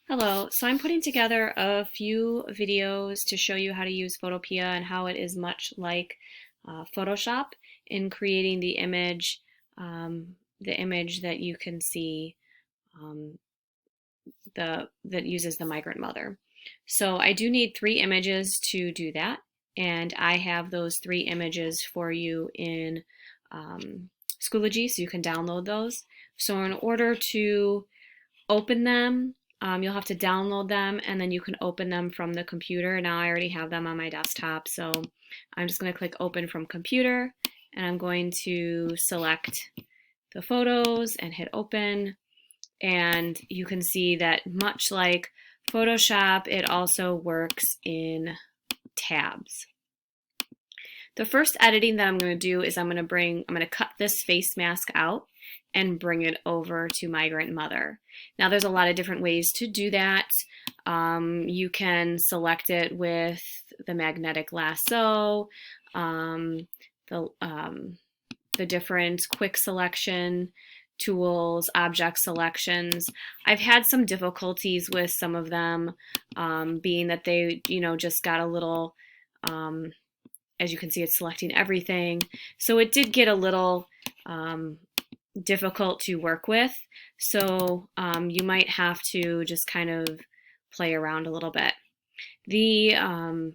Hello, so I'm putting together a few videos to show you how to use Photopea and how it is much like Photoshop in creating the image that you can see um, that uses the migrant mother. So I do need 3 images to do that, and I have those 3 images for you in Schoology, so you can download those. So in order to open them, you'll have to download them and then you can open them from the computer. Now I already have them on my desktop, so I'm just going to click open from computer and I'm going to select the photos and hit open. And you can see that much like Photoshop, it also works in tabs. The first editing that I'm going to do is I'm going to cut this face mask out and bring it over to Migrant Mother. Now there's a lot of different ways to do that. You can select it with the magnetic lasso, the different quick selection tools, object selections. I've had some difficulties with some of them, being that they, just got a little, as you can see, it's selecting everything. So it did get a little difficult to work with. So you might have to just kind of play around a little bit. The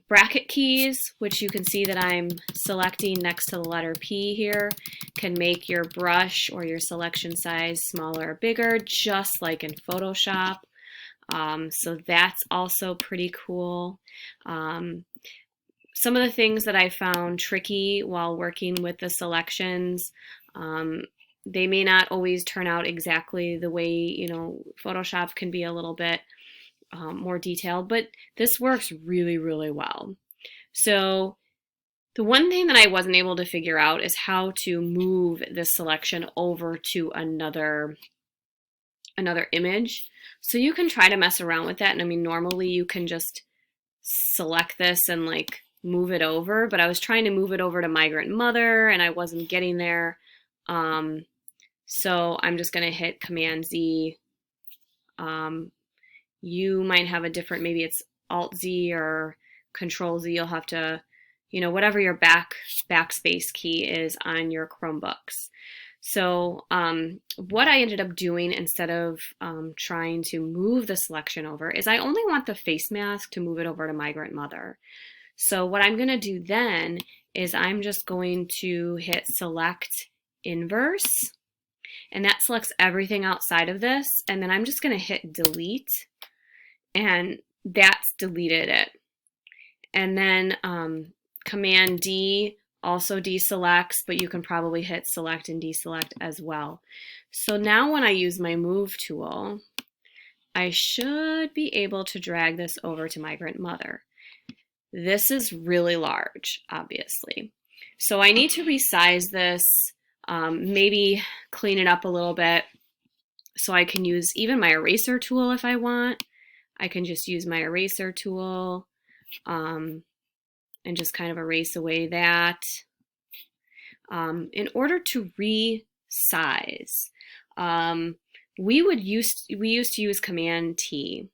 bracket keys, which you can see that I'm selecting next to the letter P here, can make your brush or your selection size smaller or bigger, just like in Photoshop. So that's also pretty cool. Some of the things that I found tricky while working with the selections, they may not always turn out exactly the way, Photoshop can be a little bit more detailed, but this works really, really well. So the one thing that I wasn't able to figure out is how to move this selection over to another image. So you can try to mess around with that. And I mean, normally you can just select this and like move it over, but I was trying to move it over to Migrant Mother and I wasn't getting there. So I'm just going to hit Command Z. You might have a different, maybe it's Alt Z or Control Z. You'll have to, whatever your backspace key is on your Chromebooks. So what I ended up doing instead of trying to move the selection over is I only want the face mask to move it over to Migrant Mother. So what I'm going to do then is I'm just going to hit Select Inverse, and that selects everything outside of this, and then I'm just going to hit Delete, and that's deleted it. And then Command D also deselects, but you can probably hit Select and Deselect as well. So now when I use my Move tool, I should be able to drag this over to Migrant Mother. This is really large, obviously. So I need to resize this, maybe clean it up a little bit so I can use even my eraser tool if I want. I can just use my eraser tool and just kind of erase away that. In order to resize, we used to use Command T.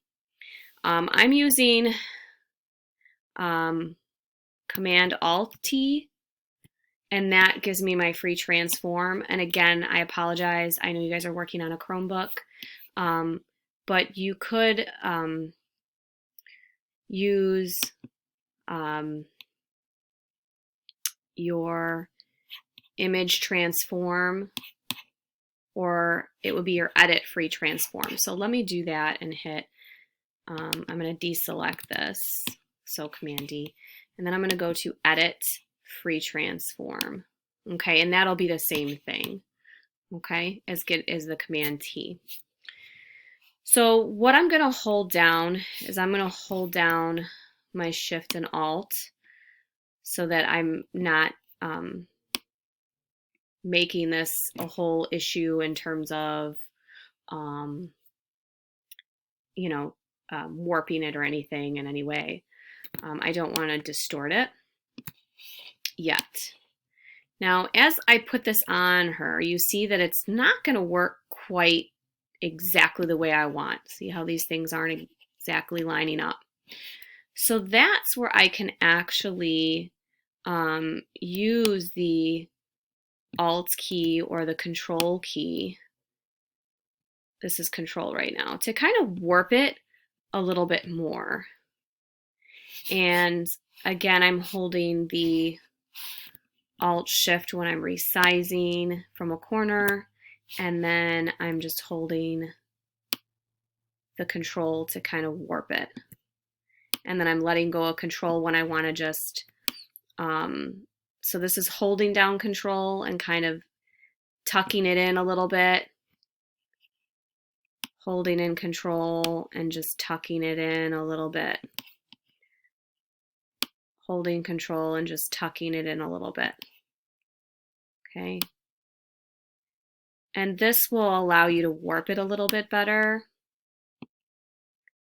I'm using Command Alt T, and that gives me my free transform. And again, I apologize. I know you guys are working on a Chromebook, but you could use your image transform, or it would be your edit free transform. So let me do that and hit, I'm going to deselect this. So Command D, and then I'm going to go to edit free transform. Okay, and that'll be the same thing, okay, as the Command T. So what I'm going to hold down is I'm going to hold down my Shift and Alt so that I'm not making this a whole issue in terms of, warping it or anything in any way. I don't want to distort it yet. Now, as I put this on her, you see that it's not going to work quite exactly the way I want. See how these things aren't exactly lining up. So that's where I can actually use the Alt key or the Control key. This is Control right now, to kind of warp it a little bit more. And again, I'm holding the Alt Shift when I'm resizing from a corner, and then I'm just holding the Control to kind of warp it. And then I'm letting go of Control when I want to just, so this is holding down Control and kind of tucking it in a little bit, holding in Control and just tucking it in a little bit, holding Control and just tucking it in a little bit. Okay. And this will allow you to warp it a little bit better.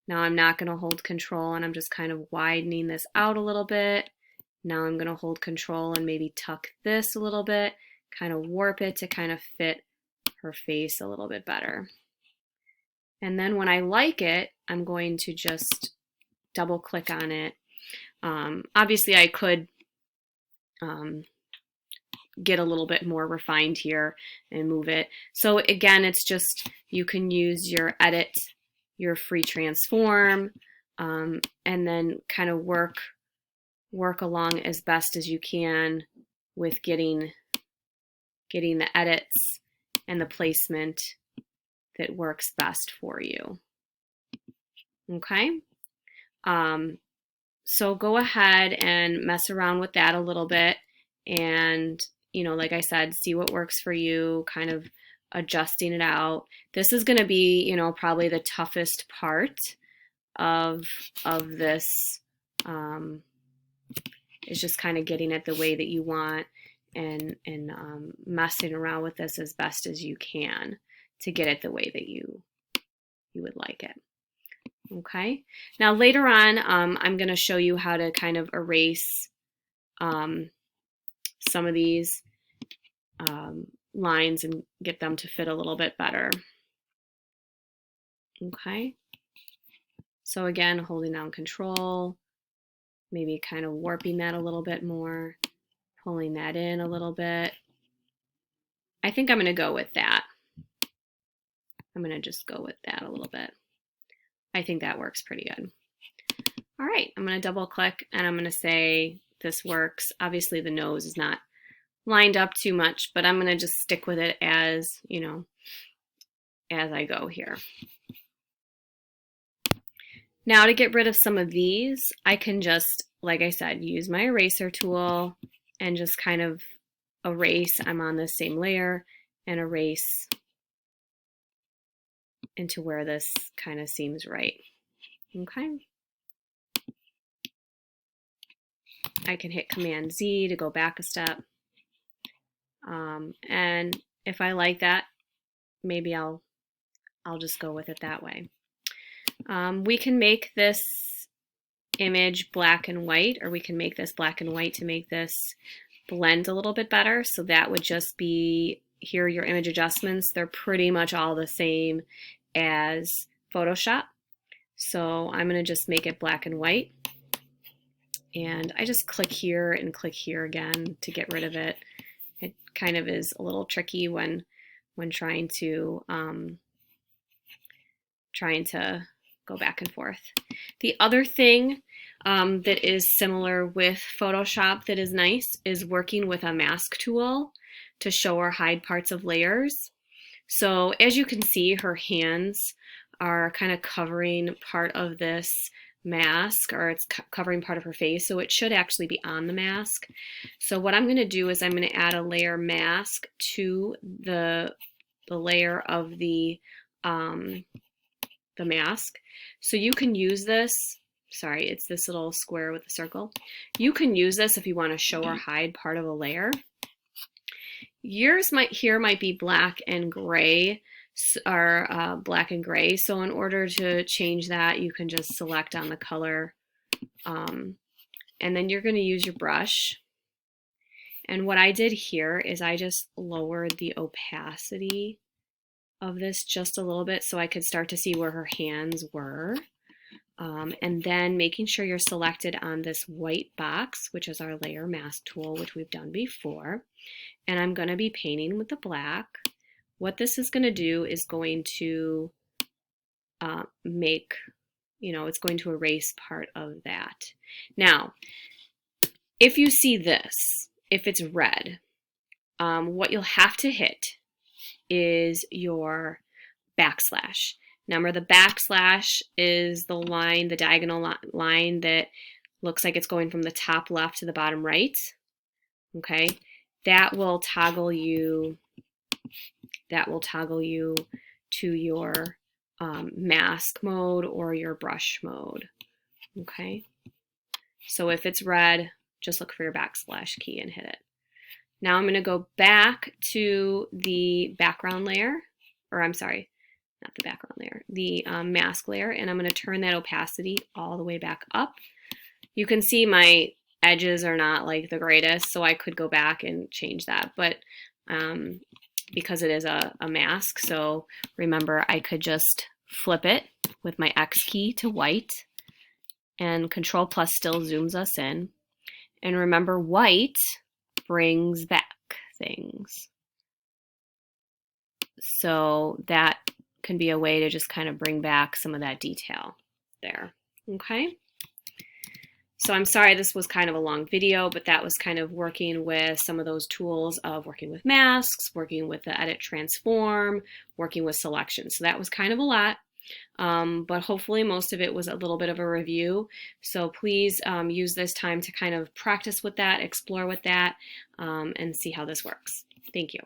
Now I'm not going to hold Control, and I'm just kind of widening this out a little bit. Now I'm going to hold Control and maybe tuck this a little bit, kind of warp it to kind of fit her face a little bit better. And then when I like it, I'm going to just double click on it. Obviously I could get a little bit more refined here and move it. So again, it's just, you can use your edit, your free transform, and then kind of work along as best as you can with getting the edits and the placement that works best for you. Okay. So go ahead and mess around with that a little bit, and like I said, see what works for you, kind of adjusting it out. This is going to be, probably the toughest part of this. Is just kind of getting it the way that you want, and messing around with this as best as you can to get it the way that you would like it. Okay. Now later on, I'm going to show you how to kind of erase some of these lines and get them to fit a little bit better. Okay. So again, holding down Control, maybe kind of warping that a little bit more, pulling that in a little bit. I think I'm going to go with that. I'm going to just go with that a little bit. I think that works pretty good. All right, I'm going to double click and I'm going to say this works. Obviously the nose is not lined up too much, but I'm going to just stick with it as, as I go here. Now to get rid of some of these, I can just, like I said, use my eraser tool and just kind of erase. I'm on the same layer and erase into where this kind of seems right. Okay. I can hit Command Z to go back a step. And if I like that, maybe I'll just go with it that way. We can make this image black and white, or we can make this black and white to make this blend a little bit better. So that would just be, here are your image adjustments. They're pretty much all the same as Photoshop. So I'm going to just make it black and white. And I just click here and click here again to get rid of it. It kind of is a little tricky when trying to go back and forth. The other thing that is similar with Photoshop that is nice is working with a mask tool to show or hide parts of layers. So as you can see, her hands are kind of covering part of this mask, or it's covering part of her face, so it should actually be on the mask. So what I'm going to do is I'm going to add a layer mask to the layer of the mask. So you can use this, sorry, it's this little square with a circle. You can use this if you want to show or hide part of a layer. Yours might be black and gray, or black and gray. So in order to change that, you can just select on the color, and then you're going to use your brush. And what I did here is I just lowered the opacity of this just a little bit so I could start to see where her hands were. And then making sure you're selected on this white box, which is our layer mask tool, which we've done before. And I'm going to be painting with the black. What this is going to do is going to make, it's going to erase part of that. Now, if you see this, if it's red, what you'll have to hit is your backslash. Remember, the backslash is the line, the diagonal line that looks like it's going from the top left to the bottom right. Okay, that will toggle you. To your mask mode or your brush mode. Okay, so if it's red, just look for your backslash key and hit it. Now I'm going to go back to the background layer, or I'm sorry, not the background layer, the mask layer, and I'm going to turn that opacity all the way back up. You can see my edges are not like the greatest, so I could go back and change that, but because it is a mask, so remember I could just flip it with my X key to white, and Control plus still zooms us in. And remember, white brings back things. So that can be a way to just kind of bring back some of that detail there. Okay. So I'm sorry this was kind of a long video, but that was kind of working with some of those tools of working with masks, working with the edit transform, working with selection. So that was kind of a lot, but hopefully most of it was a little bit of a review. So please use this time to kind of practice with that, explore with that, and see how this works. Thank you.